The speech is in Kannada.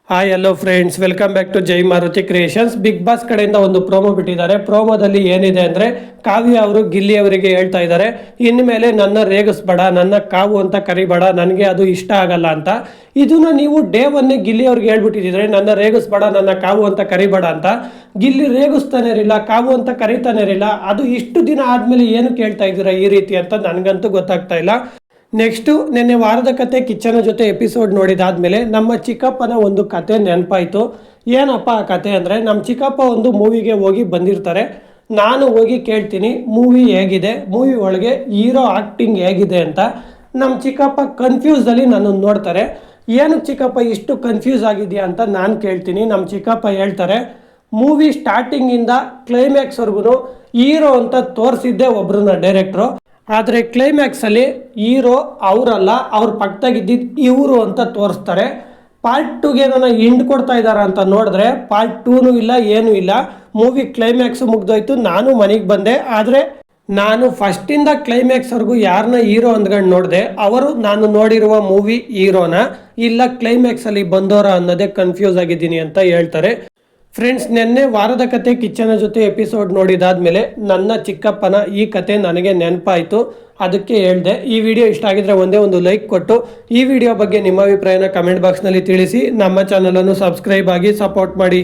Hi hello friends, welcome back to Jai Maruti creations. Bigg Boss ಕಡೆಯಿಂದ ಒಂದು ಪ್ರೋಮೋ ಬಿಟ್ಟಿದ್ದಾರೆ. ಪ್ರೋಮೋದಲ್ಲಿ ಏನಿದೆ ಅಂದರೆ ಕಾವ್ಯ ಅವರು ಗಿಲ್ಲಿ ಅವರಿಗೆ ಹೇಳ್ತಾ ಇದ್ದಾರೆ, ಇನ್ಮೇಲೆ ನನ್ನ ರೇಗಿಸ್ಬೇಡ, ನನ್ನ ಕಾವು ಅಂತ ಕರಿಬೇಡ, ನನಗೆ ಅದು ಇಷ್ಟ ಆಗಲ್ಲ ಅಂತ. ಇದನ್ನ ನೀವು ಡೇ ಒನ್ನೇ ಗಿಲ್ಲಿ ಅವ್ರಿಗೆ ಹೇಳ್ಬಿಟ್ಟಿದ್ರೆ, ನನ್ನ ರೇಗಿಸ್ಬೇಡ, ನನ್ನ ಕಾವು ಅಂತ ಕರಿಬೇಡ ಅಂತ. ಗಿಲ್ಲಿ ರೇಗಿಸ್ತಾನೆ ಇರಲಿಲ್ಲ, ಕಾವು ಅಂತ ಕರಿತಾನೆ ಇರಲಿಲ್ಲ. ಅದು ಇಷ್ಟು ದಿನ ಆದಮೇಲೆ ಏನು ಕೇಳ್ತಾ ಇದ್ದೀರಾ ಈ ರೀತಿ ಅಂತ ನನಗಂತೂ ಗೊತ್ತಾಗ್ತಾ ಇಲ್ಲ. ನೆಕ್ಸ್ಟು ನಿನ್ನೆ ವಾರದ ಕತೆ ಕಿಚ್ಚನ ಜೊತೆ ಎಪಿಸೋಡ್ ನೋಡಿದಾದ್ಮೇಲೆ ನಮ್ಮ ಚಿಕ್ಕಪ್ಪನ ಒಂದು ಕತೆ ನೆನಪಾಯಿತು. ಏನಪ್ಪ ಆ ಕತೆ ಅಂದರೆ, ನಮ್ಮ ಚಿಕ್ಕಪ್ಪ ಒಂದು ಮೂವಿಗೆ ಹೋಗಿ ಬಂದಿರ್ತಾರೆ. ನಾನು ಹೋಗಿ ಕೇಳ್ತೀನಿ ಮೂವಿ ಹೇಗಿದೆ, ಮೂವಿ ಒಳಗೆ ಹೀರೋ ಆ್ಯಕ್ಟಿಂಗ್ ಹೇಗಿದೆ ಅಂತ. ನಮ್ಮ ಚಿಕ್ಕಪ್ಪ ಕನ್ಫ್ಯೂಸಲ್ಲಿ ನನ್ನನ್ನು ನೋಡ್ತಾರೆ. ಏನು ಚಿಕ್ಕಪ್ಪ ಇಷ್ಟು ಕನ್ಫ್ಯೂಸ್ ಆಗಿದೆಯಾ ಅಂತ ನಾನು ಕೇಳ್ತೀನಿ. ನಮ್ಮ ಚಿಕ್ಕಪ್ಪ ಹೇಳ್ತಾರೆ, ಮೂವಿ ಸ್ಟಾರ್ಟಿಂಗಿಂದ ಕ್ಲೈಮ್ಯಾಕ್ಸ್ವರೆಗೂ ಹೀರೋ ಅಂತ ತೋರಿಸಿದ್ದೆ ಒಬ್ಬರನ್ನ ಡೈರೆಕ್ಟ್ರು. ಆದರೆ ಕ್ಲೈಮ್ಯಾಕ್ಸಲ್ಲಿ ಹೀರೋ ಅವರಲ್ಲ, ಅವ್ರ ಪಕ್ಕದಾಗಿದ್ದಿದ್ದು ಇವರು ಅಂತ ತೋರಿಸ್ತಾರೆ. ಪಾರ್ಟ್ 2ಗೆ ನಾನು ಎಂಡ್ ಕೊಡ್ತಾ ಇದ್ದಾರೆ ಅಂತ ನೋಡಿದ್ರೆ ಪಾರ್ಟ್ 2ನೂ ಇಲ್ಲ, ಏನೂ ಇಲ್ಲ. ಮೂವಿ ಕ್ಲೈಮ್ಯಾಕ್ಸು ಮುಗ್ದೋಯ್ತು. ನಾನು ಮನೆಗೆ ಬಂದೆ. ಆದರೆ ನಾನು ಫಸ್ಟಿಂದ ಕ್ಲೈಮ್ಯಾಕ್ಸ್ವರೆಗೂ ಯಾರನ್ನ ಹೀರೋ ಅಂದ್ಕೊಂಡು ನೋಡಿದೆ, ಅವರು ನಾನು ನೋಡಿರುವ ಮೂವಿ ಹೀರೋನ ಇಲ್ಲ ಕ್ಲೈಮ್ಯಾಕ್ಸಲ್ಲಿ ಬಂದೋರ ಅನ್ನೋದೇ ಕನ್ಫ್ಯೂಸ್ ಆಗಿದ್ದೀನಿ ಅಂತ ಹೇಳ್ತಾರೆ. ಫ್ರೆಂಡ್ಸ್, ನಿನ್ನೆ ವಾರದ ಕತೆ ಕಿಚ್ಚನ ಜೊತೆ ಎಪಿಸೋಡ್ ನೋಡಿದಾದ್ಮೇಲೆ ನನ್ನ ಚಿಕ್ಕಪ್ಪನ ಈ ಕತೆ ನನಗೆ ನೆನಪಾಯಿತು. ಅದಕ್ಕೆ ಹೇಳಿದೆ. ಈ ವಿಡಿಯೋ ಇಷ್ಟ ಆಗಿದ್ರೆ ಒಂದೇ ಒಂದು ಲೈಕ್ ಕೊಟ್ಟು ಈ ವಿಡಿಯೋ ಬಗ್ಗೆ ನಿಮ್ಮ ಅಭಿಪ್ರಾಯನ ಕಮೆಂಟ್ ಬಾಕ್ಸ್ನಲ್ಲಿ ತಿಳಿಸಿ. ನಮ್ಮ ಚಾನಲನ್ನು ಸಬ್ಸ್ಕ್ರೈಬ್ ಆಗಿ ಸಪೋರ್ಟ್ ಮಾಡಿ.